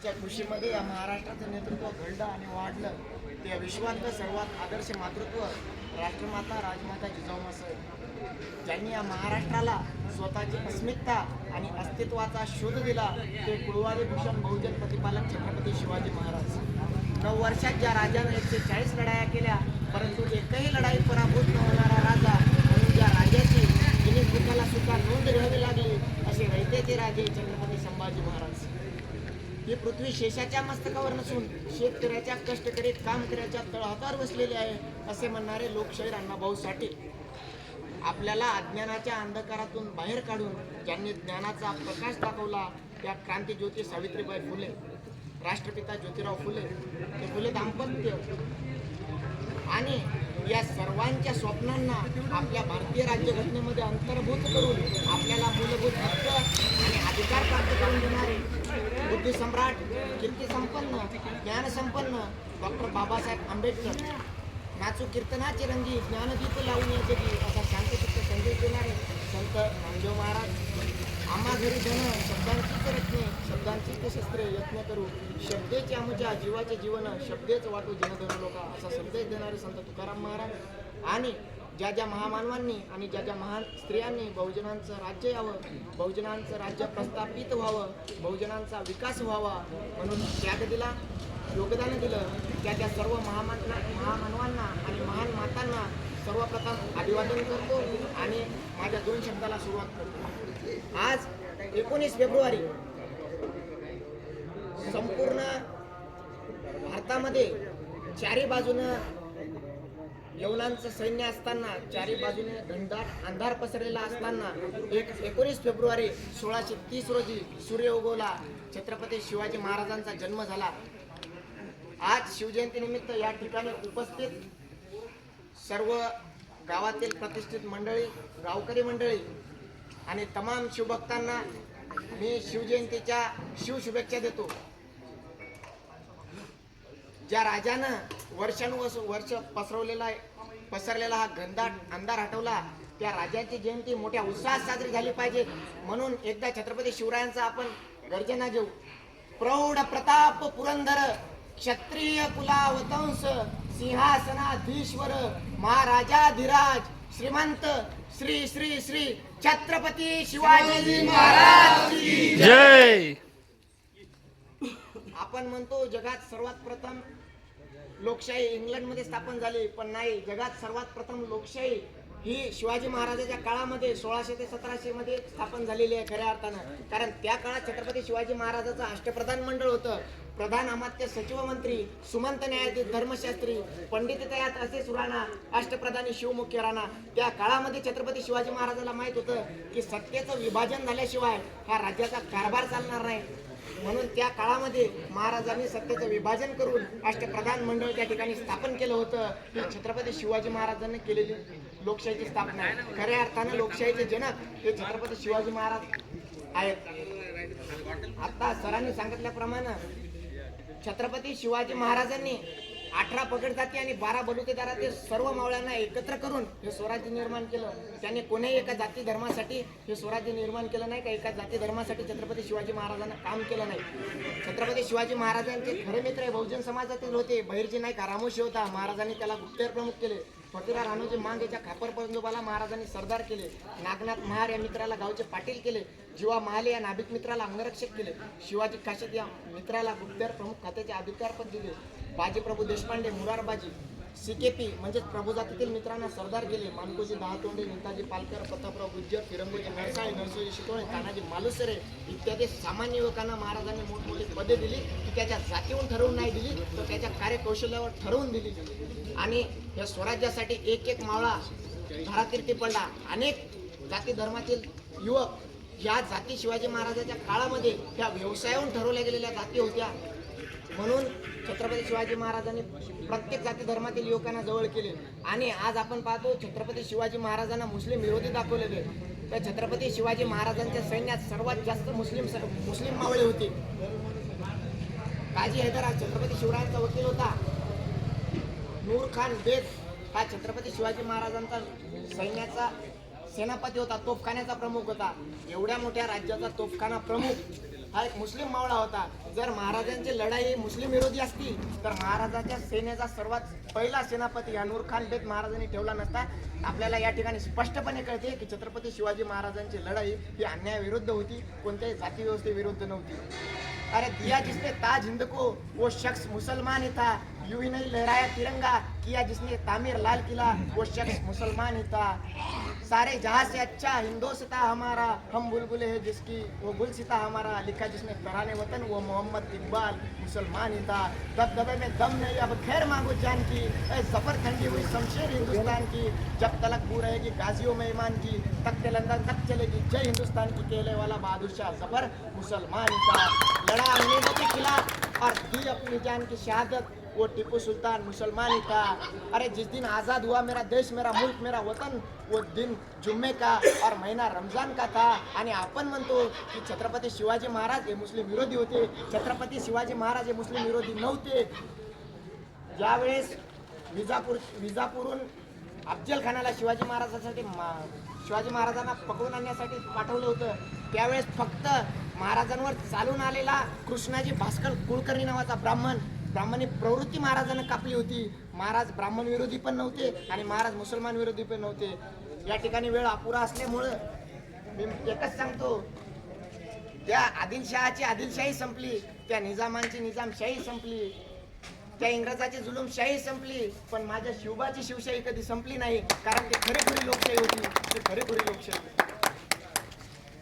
आजच्या कृषीमध्ये या महाराष्ट्राचं नेतृत्व घडलं आणि वाढलं ते विश्वातलं सर्वात आदर्श मातृत्व राष्ट्रमाता राजमाता जिजाऊ साहेब ज्यांनी या महाराष्ट्राला स्वतःची अस्मिता आणि अस्तित्वाचा शोध दिला ते कुळवाडी भूषण बहुजन प्रतिपालक छत्रपती शिवाजी महाराज. 9 वर्षात ज्या राजाने 140 लढाया केल्या परंतु एकही लढाई पराभूत न होणारा राजा म्हणून ज्या राजाची गिनीज बुकाला सुद्धा नोंद घ्यावी लागली असे रयतेचे राजे छत्रपती संभाजी महाराज. ही पृथ्वी शेषाच्या मस्तकावर नसून शेतकऱ्याच्या कष्टकरीत कामकऱ्याच्या तळहातावर बसलेले आहे असे म्हणणारे लोकशाहीर अण्णाभाऊ साठे आपल्याला अज्ञानाच्या अंधकारातून बाहेर काढून ज्यांनी ज्ञानाचा प्रकाश दाखवला त्या क्रांतीज्योती सावित्रीबाई फुले, राष्ट्रपिता ज्योतिराव फुले, ते फुले दाम्पत्य आणि या सर्वांच्या स्वप्नांना आपल्या भारतीय राज्यघटनेमध्ये अंतर्भूत करून आपल्याला मूलभूत हक्क आणि अधिकार प्राप्त करून देणारे बुद्धिसम्राट, कीर्तिसंपन्न, ज्ञानसंपन्न डॉक्टर बाबासाहेब आंबेडकर, नाचू कीर्तनाचे रंगी ज्ञानदीप लावून याचे असा शांतचित्त संदेश देणारे संत नामदेव महाराज. आम्हा घरी धन शब्दांचीच रत्ने शब्दांचीच शस्त्रे यत्न करू शब्देचे आमच्या जीवाचे जीवन शब्देच वाटू जनधन लोका असा संदेश देणारे संत तुकाराम महाराज. आणि ज्या ज्या महामानवांनी आणि ज्या ज्या महान स्त्रियांनी बहुजनांचं राज्य यावं, बहुजनांचं राज्य प्रस्थापित व्हावं, बहुजनांचा विकास व्हावा म्हणून त्याग दिला, योगदान दिलं त्या सर्व महामानवांना आणि महान मातांना सर्वप्रथम अभिवादन करतो आणि माझ्या 2 शब्दाला सुरुवात करतो. आज 19 फेब्रुवारी संपूर्ण भारतामध्ये चारी बाजूनं यवनांचं सैन्य असताना, चारी बाजूने घनदाट अंधार पसरलेला असताना 19 फेब्रुवारी 1630 रोजी सूर्य उगवला, छत्रपती शिवाजी महाराजांचा जन्म झाला. आज शिवजयंतीनिमित्त या ठिकाणी उपस्थित सर्व गावातील प्रतिष्ठित मंडळी, गावकरी मंडळी आणि तमाम शिवभक्तांना मी शिवजयंतीच्या शिवशुभेच्छा देतो. ज्या राजानं वर्ष पसरलेला हा घनदाट अंधार हटवला त्या राजाची जयंती मोठ्या उत्साहात साजरी झाली पाहिजे म्हणून एकदा छत्रपती शिवरायांचा आपण गर्जना घेऊ. प्रौढ प्रताप पुरंदर क्षत्रिय कुलावतंस सिंहासनाधीश्वर महाराजाधिराज श्रीमंत श्री श्री श्री छत्रपती शिवाजी महाराज की जय. आपण म्हणतो जगात सर्वात प्रथम लोकशाही इंग्लंडमध्ये स्थापन झाली पण नाही, जगात सर्वात प्रथम लोकशाही ही शिवाजी महाराजांच्या काळामध्ये 1600 ते 1700 मध्ये स्थापन झालेली आहे खऱ्या अर्थानं. कारण त्या काळात छत्रपती शिवाजी महाराजांचं अष्टप्रधान मंडळ होतं. प्रधान अमात्य सचिव मंत्री, सुमंत न्यायाधीश धर्मशास्त्री, पंडित तयात असे सुराणा, अष्टप्रधानी शिवमुख्य राणा. त्या काळामध्ये छत्रपती शिवाजी महाराजांना माहित होतं की सत्तेचं विभाजन झाल्याशिवाय हा राज्याचा कारभार चालणार नाही म्हणून त्या काळामध्ये महाराजांनी सत्तेचं विभाजन करून अष्टप्रधान मंडळ त्या ठिकाणी स्थापन केलं होतं. ही छत्रपती शिवाजी महाराजांनी केलेली लोकशाहीची स्थापना आहे. खऱ्या अर्थानं लोकशाहीचे जनक हे छत्रपती शिवाजी महाराज आहेत. आता सरांनी सांगितल्याप्रमाणे छत्रपती शिवाजी महाराजांनी 18 पगड जाती आणि 12 बलुतेदारातील सर्व मावळ्यांना एकत्र करून हे स्वराज्य निर्माण केलं. त्याने कोणत्याही एका जाती धर्मासाठी हे स्वराज्य निर्माण केलं नाही का एका जाती धर्मासाठी छत्रपती शिवाजी महाराजांना काम केलं नाही. छत्रपती शिवाजी महाराजांचे खरे मित्र बहुजन समाजातील होते. बहिर्जी नाईक रामोशी होता, महाराजांनी त्याला गुप्तहेर प्रमुख केले. फकीरा राणोजी मांग याच्या खापर पंजोबाला महाराजांनी सरदार केले. नागनाथ महार या मित्राला गावचे पाटील केले. जीवा महाले या नाभिक मित्राला अंगरक्षक केले. शिवाजी काशीद या मित्राला गुप्तहेर प्रमुख खात्याचे अधिकारपद दिले. बाजी प्रभू देशपांडे, मुरारबाजी, सीकेपी म्हणजेच प्रभुजातीतील मित्रांना सरदार केले. मानकोजी दहातोंडे, नेताजी पालकर, प्रतापराव गुज्जर, फिरंगोजी नरसाळे, नरसोजी शितोळे, तानाजी मालुसरे इत्यादी सामान्य युवकांना महाराजांनी मोठमोठी पदे दिली ती त्याच्या जातीवरून ठरवून नाही दिली तर त्याच्या कार्यकौशल्यावर ठरवून दिली. आणि या स्वराज्यासाठी एक एक मावळा धारातीर्थी पडला. अनेक जाती धर्मातील युवक या जाती शिवाजी महाराजांच्या काळामध्ये त्या व्यवसायावरून ठरवल्या गेलेल्या जाती होत्या म्हणून छत्रपती शिवाजी महाराजांनी प्रत्येक जाती धर्मातील युवकांना जवळ केले. आणि आज आपण पाहतो छत्रपती शिवाजी महाराजांना मुस्लिम विरोधी दाखवलेले. तर छत्रपती शिवाजी महाराजांच्या सैन्यात सर्वात जास्त मुस्लिम मावळे होते. काजी हैदर हा छत्रपती शिवरायांचा वकील होता. नूर खान बेग हा छत्रपती शिवाजी महाराजांचा सैन्याचा सेनापती होता, तोफखान्याचा प्रमुख होता. एवढ्या मोठ्या राज्याचा तोफखाना प्रमुख हा एक मुस्लिम मावळा होता. जर महाराजांची लढाई मुस्लिम विरोधी असती तर महाराजांच्या सेनेचा सर्वात पहिला सेनापती हा नूर खान बेग महाराजांनी ठेवला नसता. आपल्याला या ठिकाणी स्पष्टपणे कळते की छत्रपती शिवाजी महाराजांची लढाई ही अन्यायाविरुद्ध होती, कोणत्याही जाती व्यवस्थेविरुद्ध नव्हती. अरे दिया जिसने ताज हिंद को वो शख्स मुसलमान ही था, यूं ही नहीं लहराया तिरंगा किया जिसने तामीर लाल किला वो शख्स मुसलमान ही था. सारे जहां से अच्छा हिंदोस्तां हमारा, हम बुलबुले है जिसकी वो गुलसिता हमारा, लिखा जिसने तराने वतन वो मोहम्मद इकबाल मुसलमान ही था. दबदबे में दम नहीं अब खैर मांगो जान की, जफर ठंडी हुई शमशेर हिंदुस्तान की, जब तलक बू रहेगी गाजियों में ईमान की, तख्ते लंदन तक चलेगी जय हिंदुस्तान की, कहले वाला बहादुर शाह जफर मुसलमान ही था. लड़ा अंग्रेजों के खिलाफ और दी अपनी जान की शहादत वो टीपू सुल्तान मुसलमान ही था. अरे जिस दिन आज़ाद हुआ मेरा देश मेरा मुल्क मेरा वतन वो दिन जुम्मे का और महीना रमजान का था. आणि आपण म्हणतो की छत्रपती शिवाजी महाराज हे मुस्लिम विरोधी होते. छत्रपती शिवाजी महाराज हे मुस्लिम विरोधी नव्हते. ज्यावेळेस विजापूरहून अफजल खानाला शिवाजी महाराजांना पकडून आणण्यासाठी पाठवलं होतं, त्यावेळेस फक्त महाराजांवर चालून आलेला कृष्णाजी भास्कर कुलकर्णी नावाचा ब्राह्मणी प्रवृत्ती महाराजांना कापली होती. महाराज ब्राह्मण विरोधी पण नव्हते आणि महाराज मुसलमान विरोधी पण नव्हते. या ठिकाणी वेळ अपुरा असल्यामुळं मी एकच सांगतो, त्या आदिलशहाची आदिलशाही संपली, त्या निजामांची निजामशाही संपली, त्या इंग्रजाची जुलूमशाही संपली, पण माझ्या शिवबाची शिवशाही कधी संपली नाही. कारण ती खरीखुरी लोकशाही होती, ती खरीखुरी लोकशाही.